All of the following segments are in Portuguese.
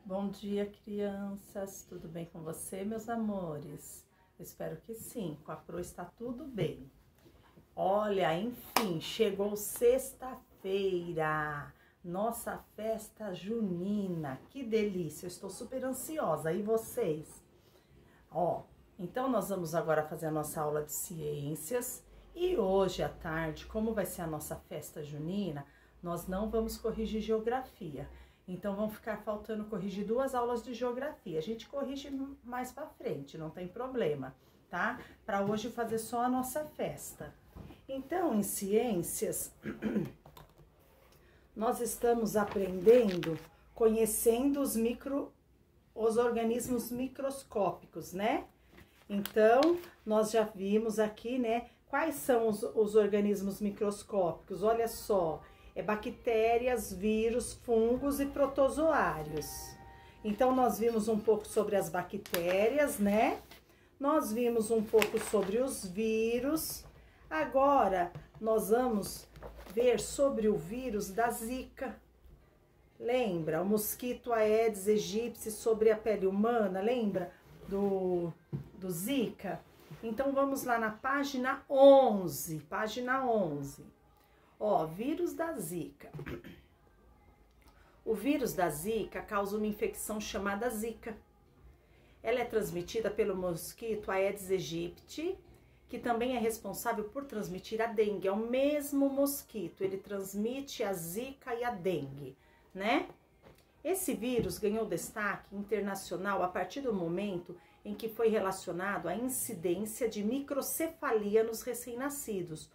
Bom dia, crianças. Tudo bem com você, meus amores? Eu espero que sim. Com a Pro está tudo bem. Olha, enfim, chegou sexta-feira. Nossa festa junina. Que delícia. Eu estou super ansiosa. E vocês? Ó, então nós vamos agora fazer a nossa aula de ciências. E hoje à tarde, como vai ser a nossa festa junina, nós não vamos corrigir geografia. Então, vão ficar faltando corrigir 2 aulas de geografia. A gente corrige mais pra frente, não tem problema, tá? Para hoje fazer só a nossa festa. Então, em ciências, nós estamos aprendendo, conhecendo os organismos microscópicos, né? Então, nós já vimos aqui, né? Quais são os organismos microscópicos? Olha só. Bactérias, vírus, fungos e protozoários. Então, nós vimos um pouco sobre as bactérias, né? Nós vimos um pouco sobre os vírus. Agora, nós vamos ver sobre o vírus da Zika. Lembra? O mosquito Aedes aegypti sobre a pele humana, lembra? Do Zika? Então, vamos lá na página 11. Página 11. Ó, vírus da Zika. O vírus da Zika causa uma infecção chamada Zika. Ela é transmitida pelo mosquito Aedes aegypti, que também é responsável por transmitir a dengue. É o mesmo mosquito, ele transmite a Zika e a dengue, né? Esse vírus ganhou destaque internacional a partir do momento em que foi relacionado à incidência de microcefalia nos recém-nascidos,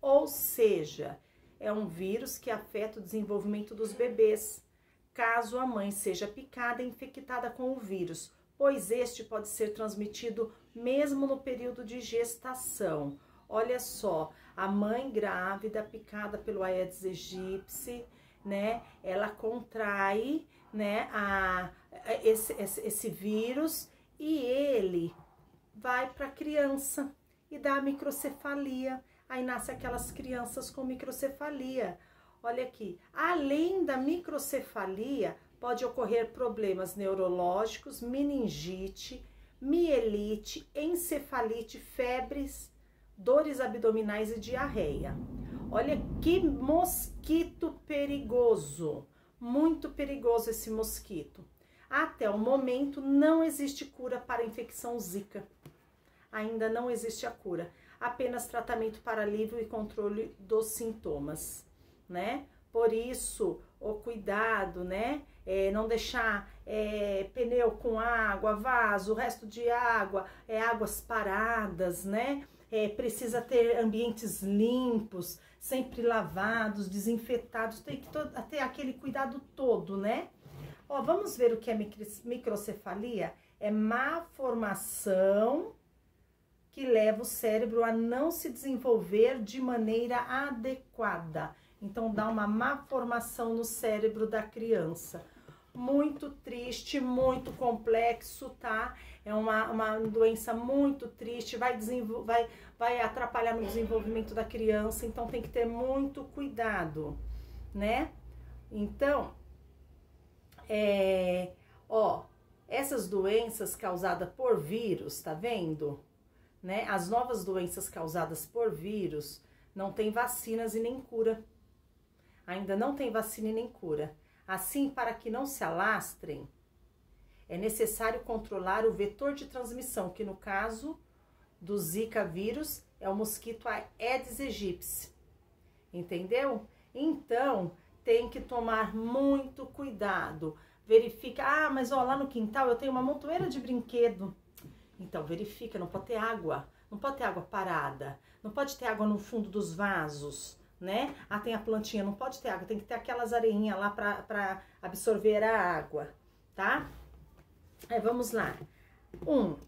ou seja, é um vírus que afeta o desenvolvimento dos bebês, caso a mãe seja picada e infectada com o vírus, pois este pode ser transmitido mesmo no período de gestação. Olha só, a mãe grávida picada pelo Aedes aegypti, né, ela contrai, né, esse vírus e ele vai para a criança e dá a microcefalia. Aí nasce aquelas crianças com microcefalia. Olha aqui, além da microcefalia, pode ocorrer problemas neurológicos, meningite, mielite, encefalite, febres, dores abdominais e diarreia. Olha que mosquito perigoso, muito perigoso esse mosquito. Até o momento não existe cura para a infecção Zika. Ainda não existe a cura. Apenas tratamento para alívio e controle dos sintomas, né? Por isso, o cuidado, né? Não deixar pneu com água, vaso, o resto de água, águas paradas, né? Precisa ter ambientes limpos, sempre lavados, desinfetados, tem que ter aquele cuidado todo, né? Ó, vamos ver o que é microcefalia? É má formação que leva o cérebro a não se desenvolver de maneira adequada. Então, dá uma má formação no cérebro da criança. Muito triste, muito complexo, tá? É uma doença muito triste, vai atrapalhar no desenvolvimento da criança, então tem que ter muito cuidado, né? Então, essas doenças causadas por vírus, tá vendo? Né? As novas doenças causadas por vírus não tem vacinas e nem cura. Ainda não tem vacina e nem cura. Assim, para que não se alastrem, é necessário controlar o vetor de transmissão, que no caso do Zika vírus é o mosquito Aedes aegypti. Entendeu? Então, tem que tomar muito cuidado. Verifica, mas ó, lá no quintal eu tenho uma montoeira de brinquedo. Então, verifica, não pode ter água, não pode ter água parada, não pode ter água no fundo dos vasos, né? Ah, tem a plantinha, não pode ter água, tem que ter aquelas areinhas lá para absorver a água, tá? Vamos lá.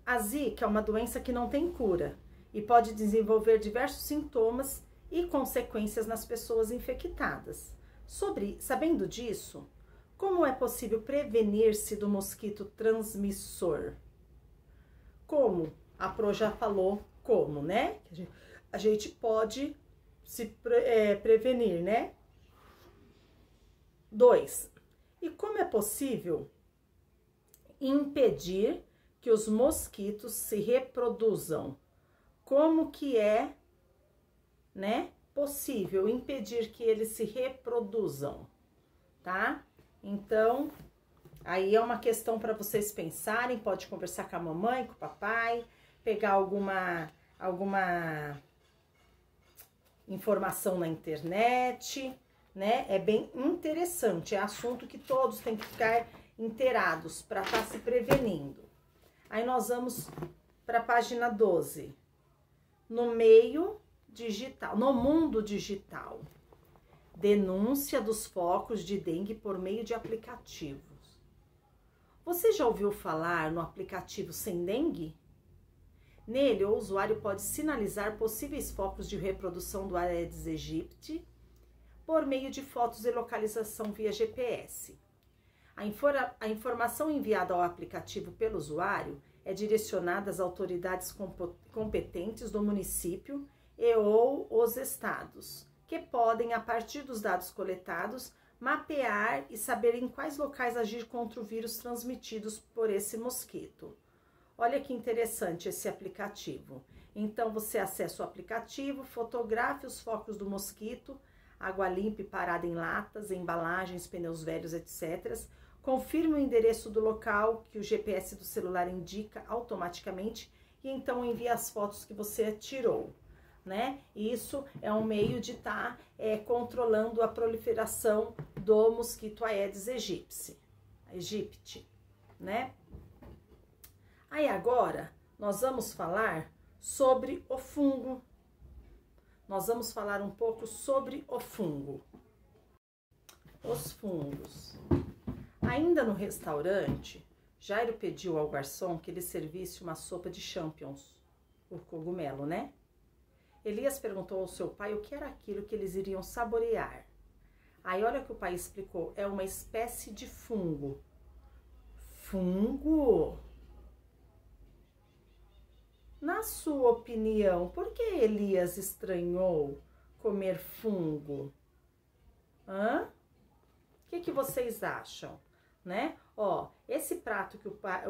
A Zika é uma doença que não tem cura e pode desenvolver diversos sintomas e consequências nas pessoas infectadas. Sabendo disso, como é possível prevenir-se do mosquito transmissor? Como? A Pro já falou como, né? A gente pode se prevenir, né? 2. E como é possível impedir que os mosquitos se reproduzam. Como que é, né, possível impedir que eles se reproduzam, tá? Então, aí é uma questão para vocês pensarem, pode conversar com a mamãe, com o papai, pegar alguma informação na internet, né? É bem interessante, é assunto que todos têm que ficar inteirados para estar se prevenindo. Aí nós vamos para a página 12. No meio digital, no mundo digital. Denúncia dos focos de dengue por meio de aplicativos. Você já ouviu falar no aplicativo Sem Dengue? Nele, o usuário pode sinalizar possíveis focos de reprodução do Aedes aegypti por meio de fotos e localização via GPS. A informação enviada ao aplicativo pelo usuário é direcionada às autoridades competentes do município e ou os estados, que podem, a partir dos dados coletados, mapear e saber em quais locais agir contra o vírus transmitidos por esse mosquito. Olha que interessante esse aplicativo. Então, você acessa o aplicativo, fotografe os focos do mosquito, água limpa e parada em latas, embalagens, pneus velhos, etc. Confirme o endereço do local que o GPS do celular indica automaticamente e então envie as fotos que você tirou, né? Isso é um meio de estar controlando a proliferação do mosquito Aedes aegypti, né? Aí agora nós vamos falar sobre o fungo. Nós vamos falar um pouco sobre o fungo. Os fungos. Ainda no restaurante, Jairo pediu ao garçom que ele servisse uma sopa de champignons, o cogumelo, né? Elias perguntou ao seu pai o que era aquilo que eles iriam saborear. Aí olha o que o pai explicou, é uma espécie de fungo. Fungo? Na sua opinião, por que Elias estranhou comer fungo? Hã? O que vocês acham, né? Ó, esse prato que o pai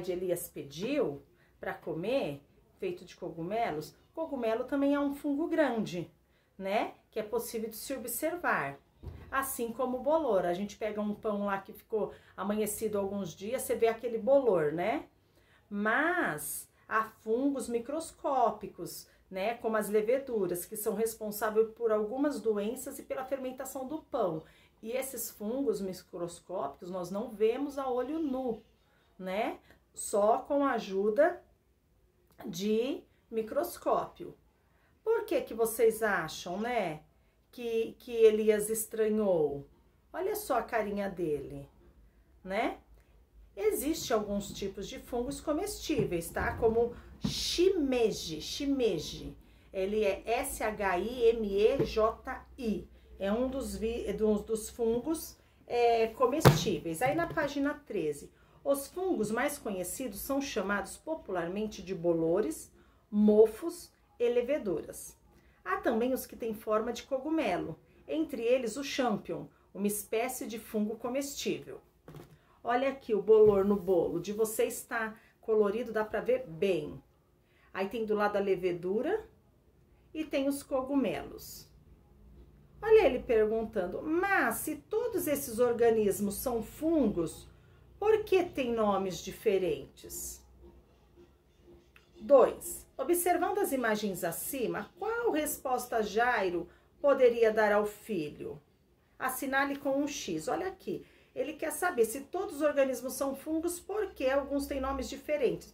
de Elias pediu para comer, feito de cogumelos, cogumelo também é um fungo grande, né? Que é possível de se observar. Assim como o bolor, a gente pega um pão lá que ficou amanhecido alguns dias, você vê aquele bolor, né? Mas há fungos microscópicos, né, como as leveduras, que são responsáveis por algumas doenças e pela fermentação do pão. E esses fungos microscópicos nós não vemos a olho nu, né, só com a ajuda de microscópio. Por que vocês acham, né, que Elias estranhou? Olha só a carinha dele, né? Existem alguns tipos de fungos comestíveis, tá? Como shimeji. Ele é SHIMEJI. É um dos fungos comestíveis. Aí na página 13, os fungos mais conhecidos são chamados popularmente de bolores, mofos e leveduras. Há também os que têm forma de cogumelo, entre eles o champignon, uma espécie de fungo comestível. Olha aqui o bolor no bolo, de vocês está colorido, dá para ver bem. Aí tem do lado a levedura e tem os cogumelos. Olha ele perguntando, mas se todos esses organismos são fungos, por que tem nomes diferentes? 2. Observando as imagens acima, qual resposta Jairo poderia dar ao filho? Assinale com um X, olha aqui. Ele quer saber se todos os organismos são fungos, por que alguns têm nomes diferentes.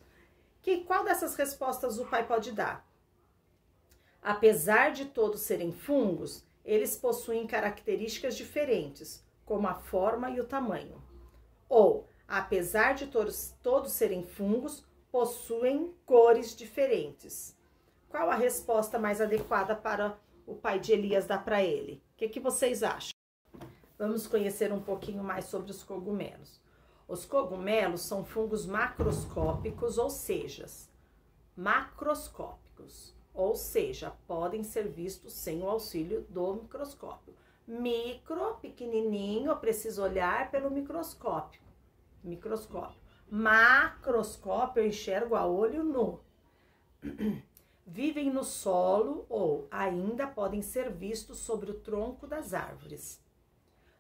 Qual dessas respostas o pai pode dar? Apesar de todos serem fungos, eles possuem características diferentes, como a forma e o tamanho. Ou, apesar de todos serem fungos, possuem cores diferentes. Qual a resposta mais adequada para o pai de Elias dar para ele? O que vocês acham? Vamos conhecer um pouquinho mais sobre os cogumelos. Os cogumelos são fungos macroscópicos, ou seja, podem ser vistos sem o auxílio do microscópio. Micro, pequenininho, eu preciso olhar pelo microscópio. microscópio. Macroscópio, eu enxergo a olho nu. Vivem no solo ou ainda podem ser vistos sobre o tronco das árvores.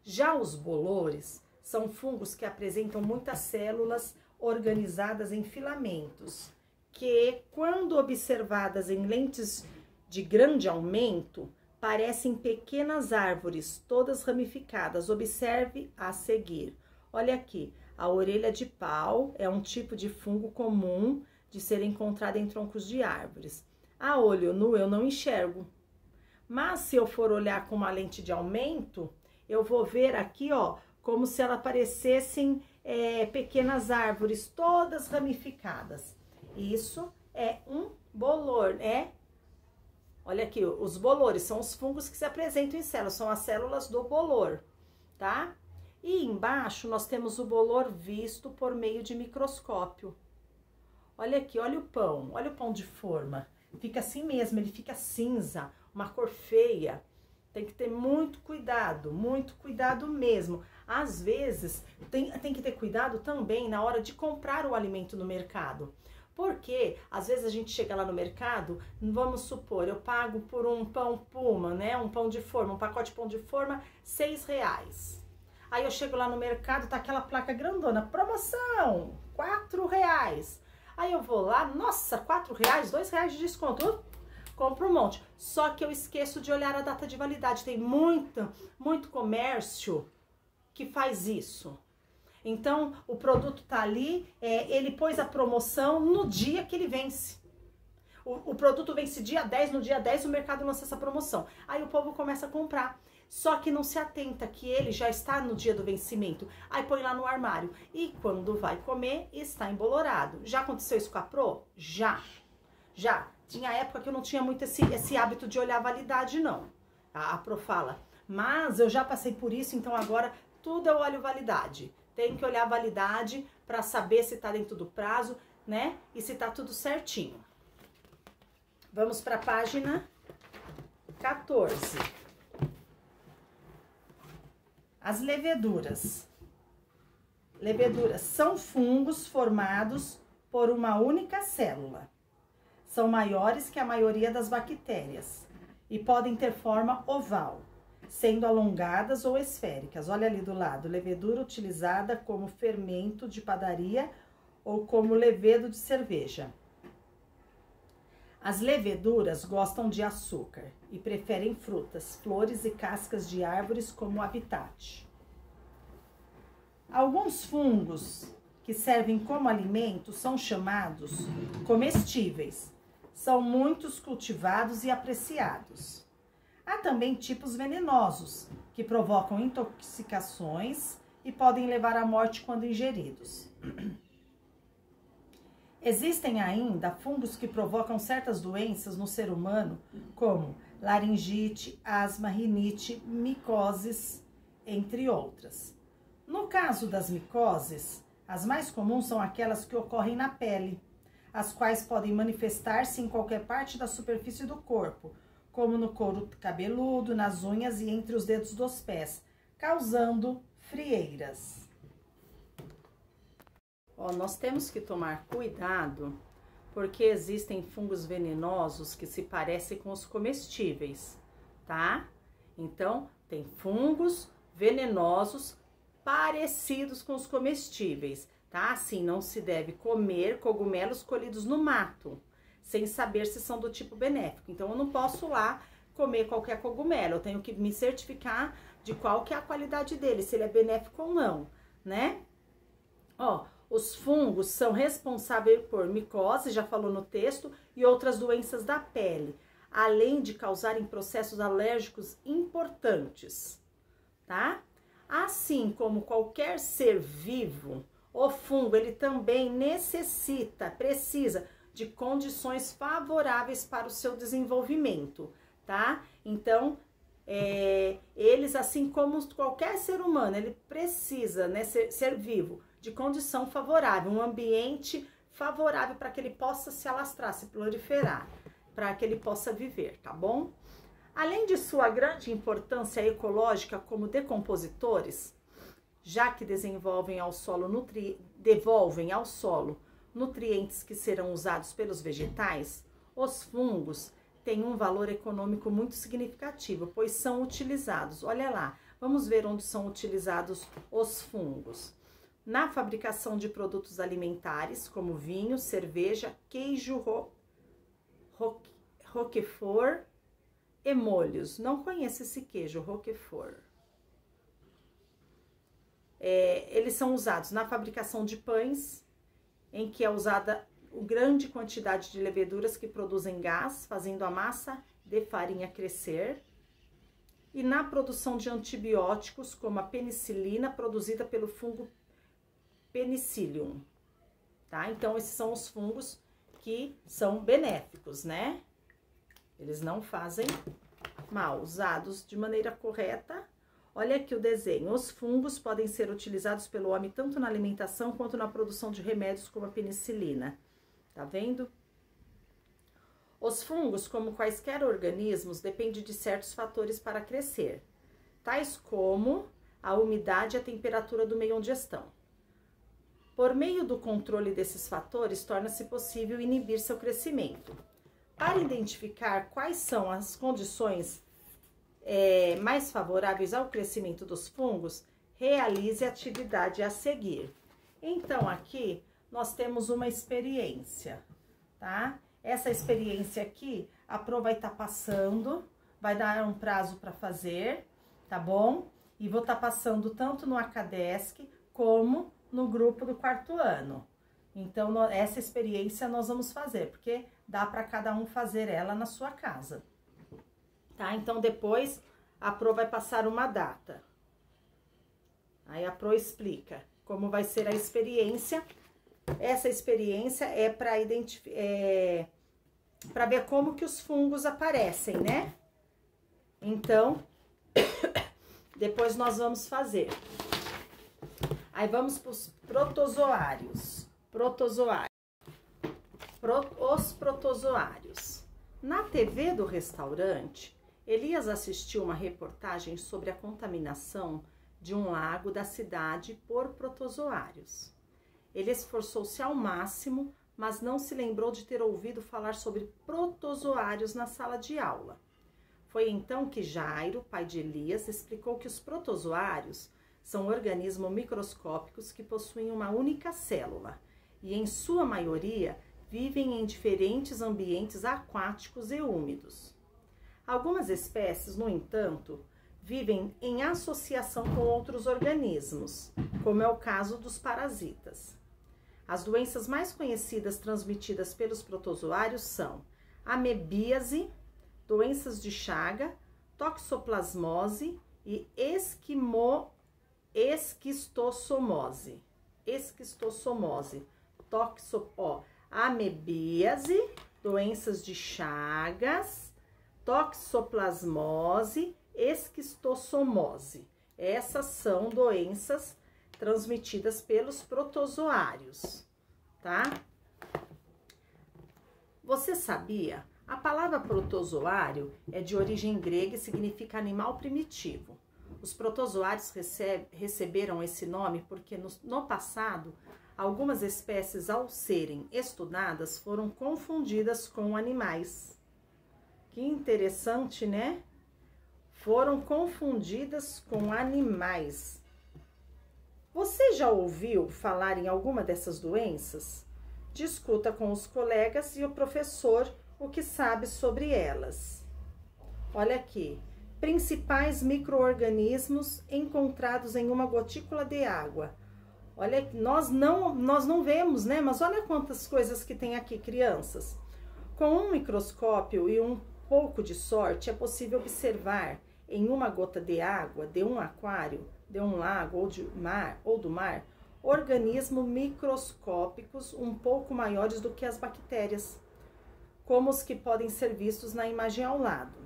Já os bolores são fungos que apresentam muitas células organizadas em filamentos, que, quando observadas em lentes de grande aumento, parecem pequenas árvores, todas ramificadas. Observe a seguir. Olha aqui, a orelha de pau é um tipo de fungo comum de ser encontrado em troncos de árvores. A olho nu eu não enxergo, mas se eu for olhar com uma lente de aumento, eu vou ver aqui, ó, como se elas parecessem pequenas árvores, todas ramificadas. Isso é um bolor, né? Olha aqui, os bolores são os fungos que se apresentam em células, são as células do bolor, tá? E embaixo nós temos o bolor visto por meio de microscópio. Olha aqui, olha o pão de forma. Fica assim mesmo, ele fica cinza, uma cor feia. Tem que ter muito cuidado mesmo. Às vezes, tem que ter cuidado também na hora de comprar o alimento no mercado. Porque, às vezes, a gente chega lá no mercado, vamos supor, eu pago por um pão Puma, né? Um pão de forma, um pacote de pão de forma, R$6. Aí eu chego lá no mercado, tá aquela placa grandona, promoção, R$4. Aí eu vou lá, nossa, R$4, R$2 de desconto, compro um monte. Só que eu esqueço de olhar a data de validade. Tem muito comércio que faz isso. Então, o produto tá ali, ele pôs a promoção no dia que ele vence. O produto vence dia 10, no dia 10 o mercado lança essa promoção. Aí o povo começa a comprar. Só que não se atenta que ele já está no dia do vencimento. Aí põe lá no armário. E quando vai comer, está embolorado. Já aconteceu isso com a Pro? Já. Tinha época que eu não tinha muito esse hábito de olhar a validade, não. A Pro fala, mas eu já passei por isso, então agora tudo eu olho validade. Tem que olhar a validade para saber se está dentro do prazo, né? E se está tudo certinho. Vamos para a página 14. As leveduras. Leveduras são fungos formados por uma única célula. São maiores que a maioria das bactérias e podem ter forma oval, sendo alongadas ou esféricas. Olha ali do lado, levedura utilizada como fermento de padaria ou como levedo de cerveja. As leveduras gostam de açúcar e preferem frutas, flores e cascas de árvores como habitat. Alguns fungos que servem como alimento são chamados comestíveis. São muitos cultivados e apreciados. Há também tipos venenosos, que provocam intoxicações e podem levar à morte quando ingeridos. Existem ainda fungos que provocam certas doenças no ser humano, como laringite, asma, rinite, micoses, entre outras. No caso das micoses, as mais comuns são aquelas que ocorrem na pele, as quais podem manifestar-se em qualquer parte da superfície do corpo, como no couro cabeludo, nas unhas e entre os dedos dos pés, causando frieiras. Nós temos que tomar cuidado, porque existem fungos venenosos que se parecem com os comestíveis, tá? Então, tem fungos venenosos parecidos com os comestíveis, tá? Assim, não se deve comer cogumelos colhidos no mato, sem saber se são do tipo benéfico. Então, eu não posso lá comer qualquer cogumelo, eu tenho que me certificar de qual que é a qualidade dele, se ele é benéfico ou não, né? Os fungos são responsáveis por micose, já falou no texto, e outras doenças da pele, além de causarem processos alérgicos importantes, tá? Assim como qualquer ser vivo, o fungo, ele também precisa de condições favoráveis para o seu desenvolvimento, tá? Então, eles, assim como qualquer ser humano, ele precisa, né, ser vivo, de condição favorável, um ambiente favorável para que ele possa se alastrar, se proliferar, para que ele possa viver, tá bom? Além de sua grande importância ecológica como decompositores, já que devolvem ao solo nutrientes que serão usados pelos vegetais, os fungos têm um valor econômico muito significativo, pois são utilizados, olha lá, vamos ver onde são utilizados os fungos. Na fabricação de produtos alimentares, como vinho, cerveja, queijo, roquefort e molhos. Não conheço esse queijo, roquefort. Eles são usados na fabricação de pães, em que é usada grande quantidade de leveduras que produzem gás, fazendo a massa de farinha crescer. E na produção de antibióticos, como a penicilina, produzida pelo fungo Penicillium, tá? Então, esses são os fungos que são benéficos, né? Eles não fazem mal, usados de maneira correta. Olha aqui o desenho. Os fungos podem ser utilizados pelo homem tanto na alimentação quanto na produção de remédios como a penicilina. Tá vendo? Os fungos, como quaisquer organismos, dependem de certos fatores para crescer, tais como a umidade e a temperatura do meio onde estão. Por meio do controle desses fatores, torna-se possível inibir seu crescimento. Para identificar quais são as condições mais favoráveis ao crescimento dos fungos, realize a atividade a seguir. Então, aqui nós temos uma experiência, tá? Essa experiência aqui, a Pro vai estar passando, vai dar um prazo para fazer, tá bom? E vou estar passando tanto no Acadesc como no grupo do 4º ano. Então, essa experiência nós vamos fazer, porque dá para cada um fazer ela na sua casa. Tá? Então, depois a Pro vai passar uma data. Aí a Pro explica como vai ser a experiência. Essa experiência é para para ver como que os fungos aparecem, né? Então, depois nós vamos fazer. Aí vamos para os protozoários. Os protozoários. Na TV do restaurante, Elias assistiu uma reportagem sobre a contaminação de um lago da cidade por protozoários. Ele esforçou-se ao máximo, mas não se lembrou de ter ouvido falar sobre protozoários na sala de aula. Foi então que Jairo, pai de Elias, explicou que os protozoários são organismos microscópicos que possuem uma única célula e, em sua maioria, vivem em diferentes ambientes aquáticos e úmidos. Algumas espécies, no entanto, vivem em associação com outros organismos, como é o caso dos parasitas. As doenças mais conhecidas transmitidas pelos protozoários são amebíase, doenças de Chaga, toxoplasmose e esquistossomose. Amebíase, doenças de Chagas, toxoplasmose, esquistossomose. Essas são doenças transmitidas pelos protozoários, tá? Você sabia? A palavra protozoário é de origem grega e significa animal primitivo. Os protozoários receberam esse nome porque no passado, algumas espécies, ao serem estudadas, foram confundidas com animais. Que interessante, né? Foram confundidas com animais. Você já ouviu falar em alguma dessas doenças? Discuta com os colegas e o professor o que sabe sobre elas. Olha aqui. Principais micro-organismos encontrados em uma gotícula de água. Olha, nós não vemos, né? Mas olha quantas coisas que tem aqui, crianças. Com um microscópio e um pouco de sorte, é possível observar em uma gota de água, de um aquário, de um lago ou do mar, organismos microscópicos um pouco maiores do que as bactérias, como os que podem ser vistos na imagem ao lado.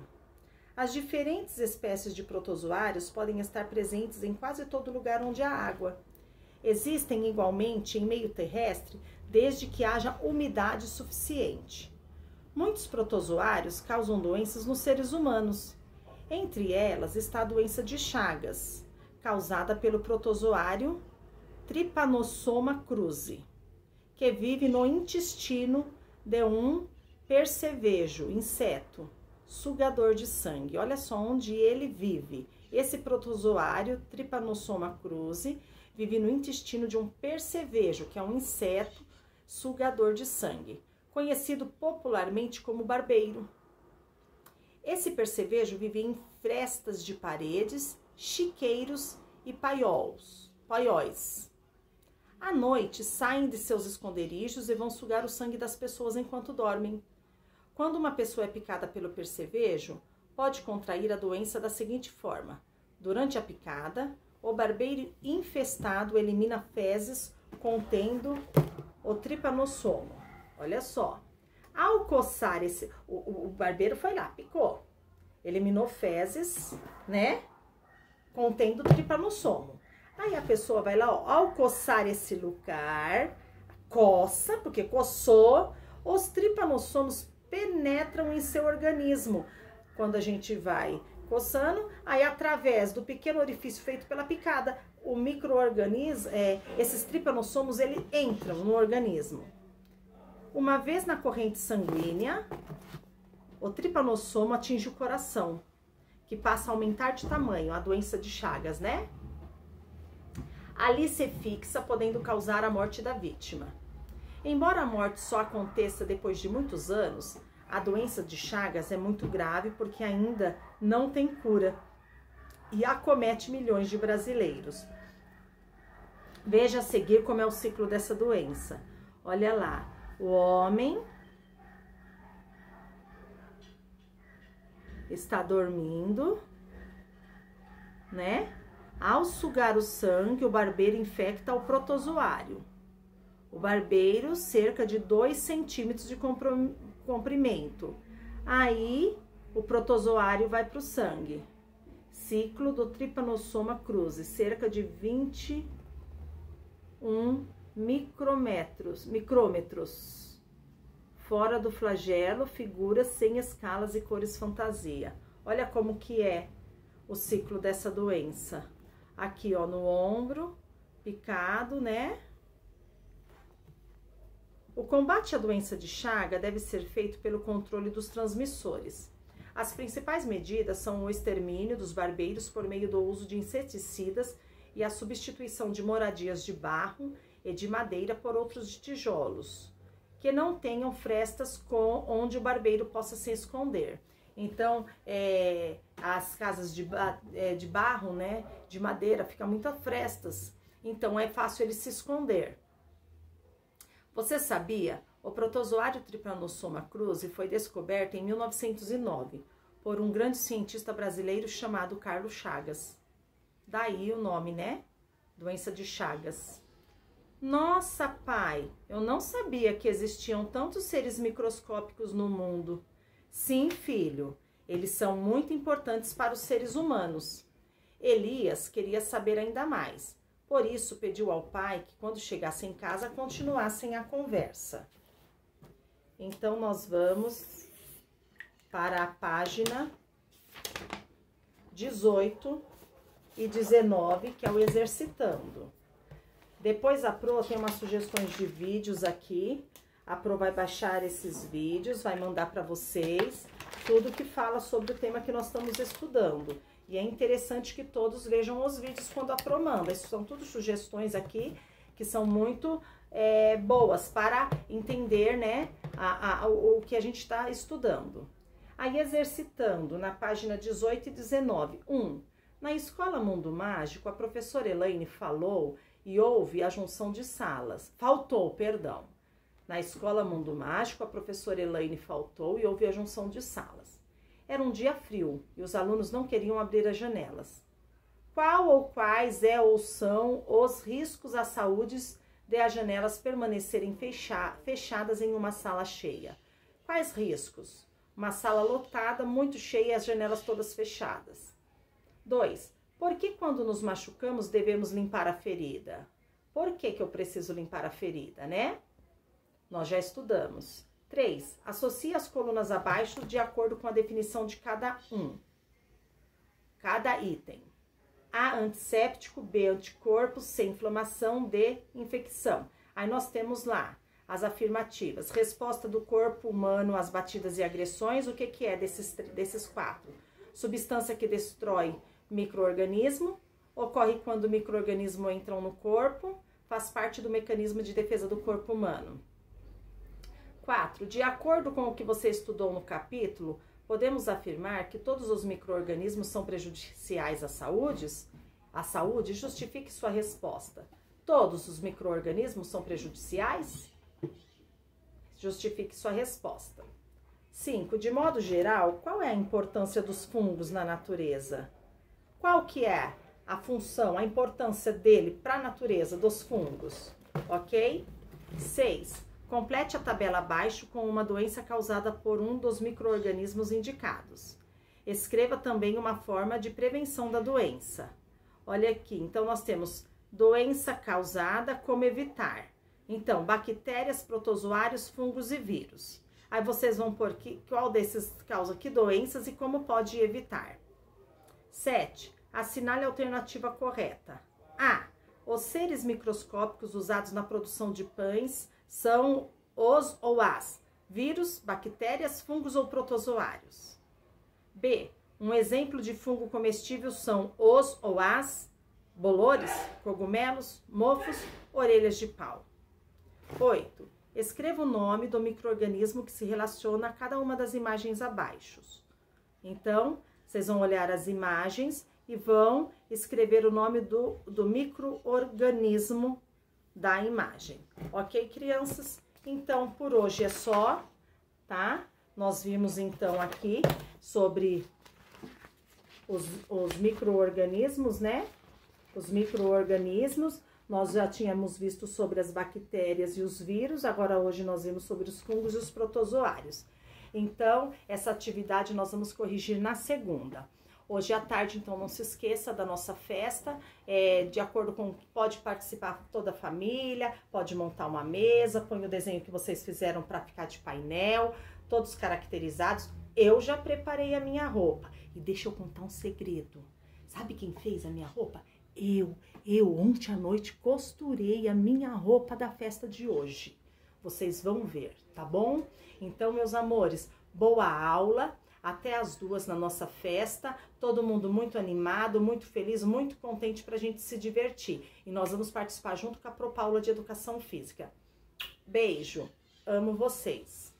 As diferentes espécies de protozoários podem estar presentes em quase todo lugar onde há água. Existem igualmente em meio terrestre, desde que haja umidade suficiente. Muitos protozoários causam doenças nos seres humanos. Entre elas está a doença de Chagas, causada pelo protozoário Trypanosoma cruzi, que vive no intestino de um percevejo, inseto, sugador de sangue. Olha só onde ele vive. Esse protozoário Trypanosoma cruzi vive no intestino de um percevejo, que é um inseto sugador de sangue, conhecido popularmente como barbeiro. Esse percevejo vive em frestas de paredes, chiqueiros e paióis. À noite, saem de seus esconderijos e vão sugar o sangue das pessoas enquanto dormem. Quando uma pessoa é picada pelo percevejo, pode contrair a doença da seguinte forma: durante a picada, o barbeiro infestado elimina fezes contendo o tripanossoma. Olha só. Ao coçar o barbeiro foi lá, picou, eliminou fezes, né, contendo o tripanossoma. Aí a pessoa vai lá, ó, ao coçar esse lugar, coça, porque coçou, os tripanossomos penetram em seu organismo. Quando a gente vai coçando, aí através do pequeno orifício feito pela picada, o micro-organismo, esses tripanossomos, eles entram no organismo. Uma vez na corrente sanguínea, o tripanossoma atinge o coração, que passa a aumentar de tamanho, a doença de Chagas, né? Ali se fixa, podendo causar a morte da vítima. Embora a morte só aconteça depois de muitos anos, a doença de Chagas é muito grave porque ainda não tem cura e acomete milhões de brasileiros. Veja a seguir como é o ciclo dessa doença. Olha lá. O homem está dormindo, né? Ao sugar o sangue, o barbeiro infecta o protozoário. O barbeiro, cerca de 2 centímetros de comprimento. Aí, o protozoário vai para o sangue. Ciclo do Trypanosoma cruzi, cerca de 21 micrômetros. Fora do flagelo, figuras sem escalas e cores fantasia. Olha como que é o ciclo dessa doença. Aqui, ó, no ombro, picado, né? O combate à doença de Chagas deve ser feito pelo controle dos transmissores. As principais medidas são o extermínio dos barbeiros por meio do uso de inseticidas e a substituição de moradias de barro e de madeira por outros de tijolos, que não tenham frestas onde o barbeiro possa se esconder. Então, as casas de barro, né, de madeira, ficam muitas frestas, então é fácil ele se esconder. Você sabia? O protozoário Trypanosoma cruzi foi descoberto em 1909 por um grande cientista brasileiro chamado Carlos Chagas. Daí o nome, né? Doença de Chagas. Nossa, pai, eu não sabia que existiam tantos seres microscópicos no mundo. Sim, filho, eles são muito importantes para os seres humanos. Elias queria saber ainda mais. Por isso, pediu ao pai que, quando chegasse em casa, continuassem a conversa. Então, nós vamos para a página 18 e 19, que é o exercitando. Depois a Pro tem umas sugestões de vídeos aqui. A Pro vai baixar esses vídeos, vai mandar para vocês tudo que fala sobre o tema que nós estamos estudando. E é interessante que todos vejam os vídeos quando a Pro manda. Isso são tudo sugestões aqui que são muito boas para entender, né, o que a gente está estudando. Aí, exercitando, na página 18 e 19. 1. Na Escola Mundo Mágico, a professora Elaine faltou e houve a junção de salas. Na Escola Mundo Mágico, a professora Elaine faltou e houve a junção de salas. Era um dia frio e os alunos não queriam abrir as janelas. Qual ou quais ou são os riscos à saúde de as janelas permanecerem fechadas em uma sala cheia? Quais riscos? Uma sala lotada, muito cheia e as janelas todas fechadas. 2. Por que quando nos machucamos devemos limpar a ferida? Por que eu preciso limpar a ferida, né? Nós já estudamos. 3. Associe as colunas abaixo de acordo com a definição de cada item. A, antisséptico, B, anticorpos, C, inflamação, D, infecção. Aí nós temos lá as afirmativas. Resposta do corpo humano às batidas e agressões, o que que é desses 4? Substância que destrói micro-organismo, ocorre quando o micro-organismo entram no corpo, faz parte do mecanismo de defesa do corpo humano. 4. De acordo com o que você estudou no capítulo, podemos afirmar que todos os micro-organismos são prejudiciais à saúde? Justifique sua resposta. Todos os micro-organismos são prejudiciais? Justifique sua resposta. 5. De modo geral, qual é a importância dos fungos na natureza? Qual que é a função, a importância dele para a natureza dos fungos? Ok? 6. Complete a tabela abaixo com uma doença causada por um dos micro-organismos indicados. Escreva também uma forma de prevenção da doença. Olha aqui, então nós temos doença causada, como evitar. Então, bactérias, protozoários, fungos e vírus. Aí vocês vão pôr qual desses causa que doenças e como pode evitar. 7. Assinale a alternativa correta. A. Os seres microscópicos usados na produção de pães são os ou as vírus, bactérias, fungos ou protozoários. B. Um exemplo de fungo comestível são os ou as bolores, cogumelos, mofos, orelhas de pau. 8. Escreva o nome do micro-organismo que se relaciona a cada uma das imagens abaixo. Então, vocês vão olhar as imagens e vão escrever o nome do micro-organismo da imagem. Ok, crianças? Então, por hoje é só, tá? Nós vimos, então, aqui sobre os micro-organismos, né? Os micro-organismos. Nós já tínhamos visto sobre as bactérias e os vírus, agora hoje nós vimos sobre os fungos e os protozoários. Então, essa atividade nós vamos corrigir na segunda. Hoje à tarde, então, não se esqueça da nossa festa, de acordo com, pode participar toda a família, pode montar uma mesa, põe o desenho que vocês fizeram para ficar de painel, todos caracterizados. Eu já preparei a minha roupa. E deixa eu contar um segredo. Sabe quem fez a minha roupa? Eu ontem à noite costurei a minha roupa da festa de hoje. Vocês vão ver, tá bom? Então, meus amores, boa aula. Até as 2 na nossa festa, todo mundo muito animado, muito feliz, muito contente pra gente se divertir. E nós vamos participar junto com a Pro Paula de Educação Física. Beijo, amo vocês.